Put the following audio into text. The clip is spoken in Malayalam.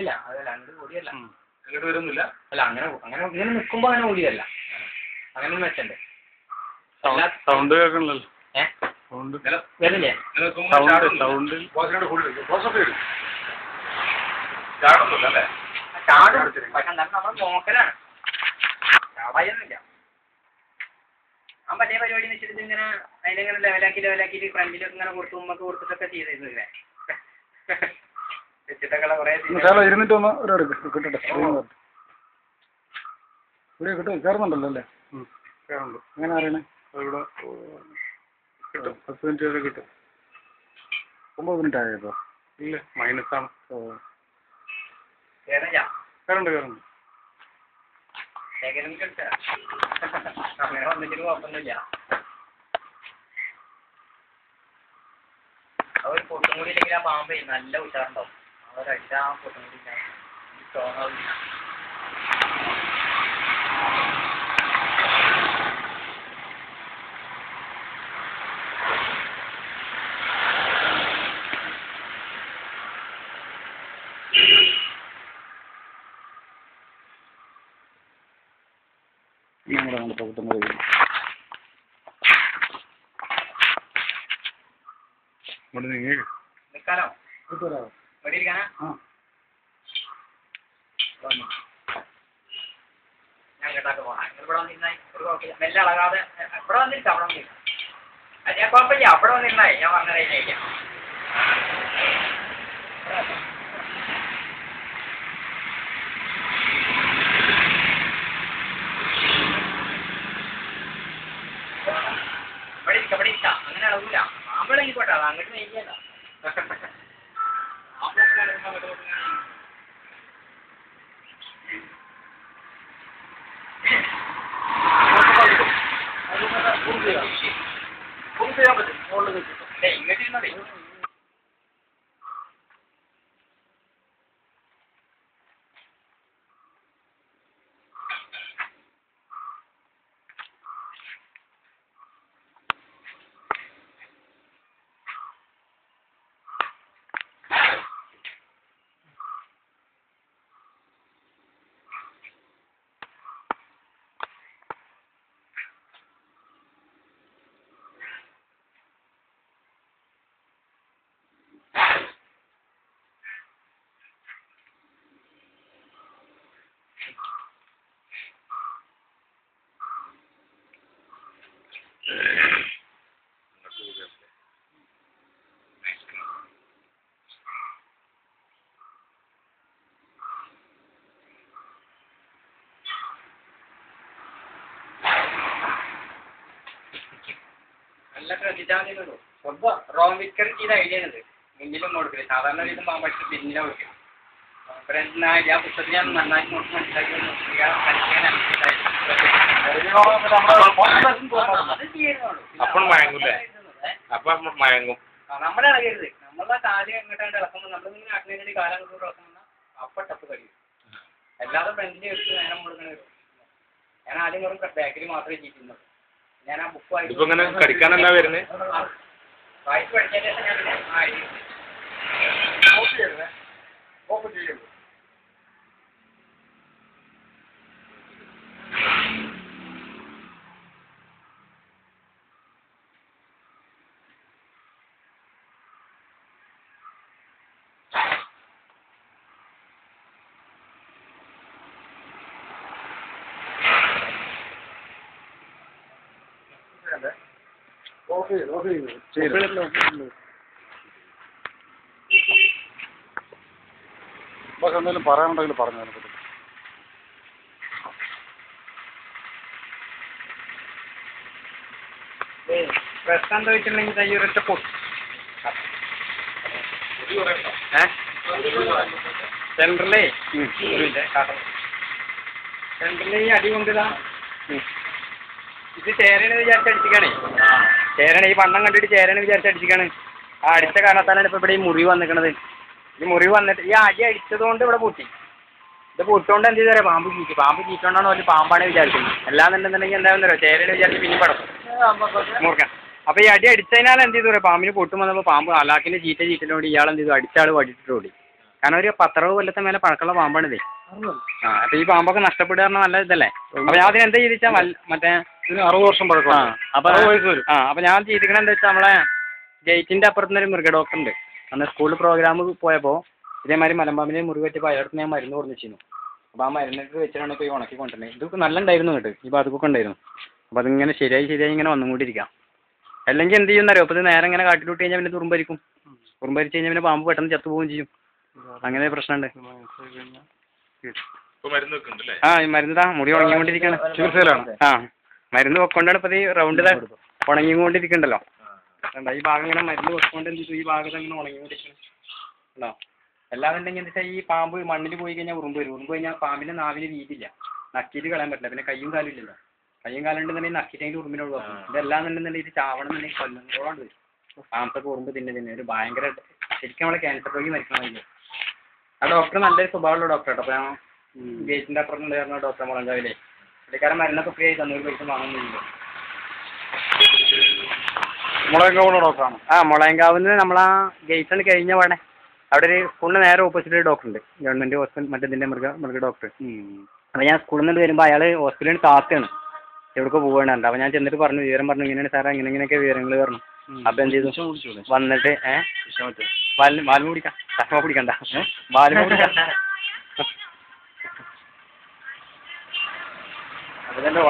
ഇല്ല അതല്ല അങ്ങോട്ട് ഓടിയല്ല അങ്ങോട്ട് വരുന്നില്ല അല്ല അങ്ങനെ അങ്ങനെ ഇങ്ങനെ നിൽക്കുമ്പോൾ അങ്ങനെ ഓടിയല്ല അങ്ങനെ മെച്ചണ്ട് സൗണ്ട് കേൾക്കണല്ലോ വരുന്നില്ലേ ചാടും പക്ഷെ എന്നാലും നമ്മൾ നോക്കലാണ് ചാടായൊന്നുമില്ല ആ പല പരിപാടി വെച്ചിട്ട് ഇങ്ങനെ അതിനെങ്ങനെ ലെവലാക്കിയിട്ട് ഫ്രണ്ടിലൊക്കെ ഇങ്ങനെ കൊടുത്തു ഉമ്മക്ക് കൊടുത്തിട്ടൊക്കെ ചെയ്തിരുന്നില്ലേ വെച്ചിട്ടൊക്കെ കുറേ ഇരുന്നിട്ട് ഒന്ന് കിട്ടട്ടെ ഇവിടെ കിട്ടും കയറുന്നുണ്ടല്ലോ അല്ലേ കയറുന്നുണ്ട് എങ്ങനെ അറിയണേ ഇവിടെ കിട്ടും 10 മിനിറ്റ് വരെ കിട്ടും 9 മിനിറ്റ് ആയപ്പോ ഇല്ല മൈനസാണ് കയറുണ്ട് അങ്ങനെ വന്നിട്ട് കുഴപ്പമൊന്നുമില്ല ഒരു പൊട്ടും കൂടി ഇല്ലെങ്കിൽ ആ പാമ്പ് നല്ല ഉഷാറുണ്ടാവും അവരടിച്ച ആ പൊട്ടും കൂടി സ്ട്രോങ് ആവില്ല നിൽക്കാനോ ഇവിടെ ഇരിക്കാനാ ഞാൻ കേട്ടാക്ക് പോകാം ഇവിടെ വന്നിരുന്നായി ഒരു കുഴപ്പമില്ല മെല്ലെ അളകാതെ ഇവിടെ വന്നിരിക്കാം അവിടെ വന്നിരിക്കാം അത് ഞാൻ കുഴപ്പമില്ല അവിടെ വന്നിരുന്നായി ഞാൻ പറഞ്ഞ കഴിഞ്ഞേക്കാം ഇവിടെ ഇരിക്കാം അങ്ങനെ അളവില്ല മാമ്പഴെങ്കിൽ പോട്ടെ അത് അങ്ങോട്ട് നയിക്കല്ല ചെയ്യാൻ പറ്റും ഇങ്ങോട്ട് ഇരുന്നതേ നല്ല ശ്രദ്ധിച്ചാൽ റോങ് വിക്കർ ചെയ്ത ഐഡിയ ആണിത് മുന്നിലും കൊടുക്കില്ല സാധാരണ രീതിയിൽ പാമ്പടിച്ച് പിന്നിലാണ് കൊടുക്കുക ആ പുസ്തകത്തിൽ ഞാൻ നന്നായിട്ട് നോക്കി മനസ്സിലാക്കി അപ്പം മയങ്ങൂല്ലേ അപ്പം മയങ്ങും നമ്മളെ ഇളകരുത് നമ്മളെ കാല് എങ്ങോട്ടാണ്ട് ഇളക്കുമ്പോൾ നമ്മളിങ്ങനെ ആട്ടിന് വേണ്ടി കാലം കൊണ്ട് ഇളക്കുമ്പോൾ അപ്പം ടപ്പ് കഴിയും അല്ലാതെ ഫ്രണ്ടിൽ എടുത്ത് നേരം കൊടുക്കണ ഞാൻ ആദ്യം വെറും ബാക്കിൽ മാത്രമേ ജീവിക്കുന്നത് ഞാൻ ആ ബുക്ക് വായിച്ചു കടിക്കാനല്ല വരുന്നത് വായിച്ച് പഠിച്ചതിന് ശേഷം ഞാൻ പിന്നെ ഓപ്പൺ ചെയ്യുന്നു എന്തെങ്കിലും പറയാനുണ്ടെങ്കിൽ പറഞ്ഞു പ്രശ്നം എന്താ വെച്ചിട്ടുണ്ടെങ്കിൽ തയ്യൊരൊറ്റ സെൻട്രലേ സെൻട്രലേ ഈ അടി കൊണ്ടിതാ ഇത് ചേരണ് വിചാരിച്ചടിച്ചിക്കാണേ ചേരണ ഈ വണ്ണം കണ്ടിട്ട് ചേരണ് വിചാരിച്ചടിച്ചിക്കാണ് ആ അടിച്ച കാരണത്താലാണ് ഇപ്പം ഇവിടെ ഈ മുറിവ് വന്നിക്കണത് ഈ മുറിവ് വന്നിട്ട് ഈ അടി അടിച്ചതുകൊണ്ട് ഇവിടെ പൊട്ടി ഇത് പൊട്ടുകൊണ്ട് എന്ത് ചെയ്താൽ പാമ്പ് ചീറ്റോണ്ടാണ് ഒരു പാമ്പാണ് വിചാരിക്കുന്നത് അല്ലാന്നുണ്ടെന്നുണ്ടെങ്കിൽ എന്താണെന്നറിയോ ചേരണ് വിചാരിച്ച് പിന്നെ പടക്കും മുറുക്കാൻ അപ്പോൾ ഈ അടി അടിച്ചതിനാൽ എന്ത് ചെയ്തു പറയാം പാമ്പിന് പൊട്ടും വന്നപ്പോൾ പാമ്പ് അലാക്കിൻ്റെ ചീറ്റലോടി ഇയാൾ എന്ത് ചെയ്തു അടിച്ചാൾ വടിച്ചിട്ട് ഓടി കാരണം ഒരു 10-60 കൊല്ലത്തെ മേലെ പഴക്കമുള്ള പാമ്പാണിതേ. അപ്പൊ ഈ പാമ്പൊക്കെ നഷ്ടപ്പെടുക പറഞ്ഞാൽ നല്ല ഇതല്ലേ. അപ്പൊ ഞാൻ അതിന് എന്താ ചെയ്തിച്ചാ മറ്റേ 60 വർഷം പഴക്കം. അപ്പൊ ഞാൻ ചെയ്തിക്കണ എന്താ വെച്ചാൽ നമ്മളെ ഗേറ്റിന്റെ അപ്പുറത്തുനിന്ന് ഒരു മൃഗ ഡോക്ടർ ഉണ്ട്. അന്ന് സ്കൂളിൽ പ്രോഗ്രാം പോയപ്പോൾ ഇതേമാതിരി മലമ്പാമ്പിനെ മുറിവ് പറ്റിയപ്പോൾ അയാൾക്ക് ഞാൻ മരുന്ന് കൊടുത്തിരുന്നു. അപ്പോൾ ആ മരുന്നൊക്കെ വെച്ചിട്ടാണ് ഇപ്പോൾ ഈ ഉണക്കി കൊണ്ടുവരുന്നത്. ഇതൊക്കെ നല്ല ഉണ്ടായിരുന്നു കേട്ടോ, ഈ ഭാഗത്തൊക്കെ ഉണ്ടായിരുന്നു. അപ്പോൾ അതിങ്ങനെ ശരിയായി ഇങ്ങനെ വന്നുകൊണ്ടിരിക്കാം. അല്ലെങ്കിൽ എന്ത് ചെയ്യുന്നറിയോ, അപ്പോൾ ഇത് നേരെ ഇങ്ങനെ കാട്ടിലോട്ട് കഴിഞ്ഞാൽ പിന്നെ തുറുമ്പരിക്കും. തുറുമ്പരിച്ച് കഴിഞ്ഞാൽ പിന്നെ പാമ്പ് പെട്ടെന്ന് ചത്തുപോവുകയും ചെയ്യും. അങ്ങനെ പ്രശ്നമുണ്ട്. ആ മരുന്ന് മുറി ഉണങ്ങിക്കൊണ്ടിരിക്കുകയാണ്. ചികിത്സയിലാണ്. ആ മരുന്ന് വെക്കൊണ്ടാണ് ഇപ്പോൾ ഈ റൗണ്ട് ഉണങ്ങിക്കൊണ്ടിരിക്കണ്ടല്ലോ. ഈ ഭാഗം ഇങ്ങനെ മരുന്ന് വെക്കൊണ്ട് എന്ത് ചെയ്തു, ഈ ഭാഗത്ത് അങ്ങനെ ഉണങ്ങിക്കൊണ്ടിരിക്കണം. അല്ലാന്നുണ്ടെങ്കിൽ എന്താ വെച്ചാൽ ഈ പാമ്പ് മണ്ണിൽ പോയി കഴിഞ്ഞാൽ ഉറുമ്പ് വരും. ഉറുമ്പ് കഴിഞ്ഞാൽ പാമ്പിന്റെ നാവിന് വീതില്ല, നക്കിയിട്ട് കളയാൻ പറ്റില്ല. പിന്നെ കയ്യും കാലും ഇല്ലല്ലോ. കയ്യും കാലം ഉണ്ടെന്നുണ്ടെങ്കിൽ നക്കിട്ടെങ്കിൽ ഉറുമ്പിനെ ഒഴിവാക്കും. ഇതെല്ലാന്നുണ്ടെന്നുണ്ടെങ്കിൽ ഇത് ചാവണം എന്നുണ്ടെങ്കിൽ കൊല്ലുന്നതോടാണ് വരും. പാമ്പൊക്കെ ഉറുമ്പ് തിന്നെ ഒരു ഭയങ്കര ശരിക്കും നമ്മളെ ക്യാൻസർ രോഗി മരിക്കണമായിരുന്നു. ആ ഡോക്ടർ നല്ലൊരു സ്വഭാവമുള്ള ഡോക്ടർ കേട്ടോ. അപ്പോൾ ഞാൻ ഗേറ്റിന്റെ അപ്പുറം ഉണ്ടായിരുന്ന ഡോക്ടർ മുളങ്കാവിലെ പുള്ളിക്കാരൻ മരുന്നൊക്കെ ഫ്രീ ആയി തന്നൊരു പൈസ വാങ്ങുന്നില്ല. മുളയങ്കാവുള്ള ഡോക്ടറാണ്. ആ മുളയങ്കാവിന്ന് നമ്മളാ ഗേറ്റാണ് കഴിഞ്ഞ പാടെ അവിടെ ഒരു സ്കൂളിന് നേരെ ഓപ്പോസിറ്റ് ഒരു ഡോക്ടർ ഉണ്ട്, ഗവൺമെന്റ് ഹോസ്പിറ്റൽ മറ്റേതിന്റെ മൃഗ ഡോക്ടർ. അപ്പോൾ ഞാൻ സ്കൂളിൽ നിന്ന് വരുമ്പോൾ അയാൾ ഹോസ്പിറ്റലിൽ കാക്കുകയാണ്, എവിടേക്ക് പോകേണ്ട. അപ്പോൾ ഞാൻ ചെന്നിട്ട് വിവരം പറഞ്ഞു ഇങ്ങനെയാണ് സാറേ ഇങ്ങനെയൊക്കെ വിവരങ്ങൾ പറഞ്ഞു. അപ്പം എന്ത് ചെയ്തു വന്നിട്ട് ബാലുമ കുടിക്കാം, ചാമ കുടിക്കണ്ട, ബാലുമ കുടിക്കാം. അതിന്റെ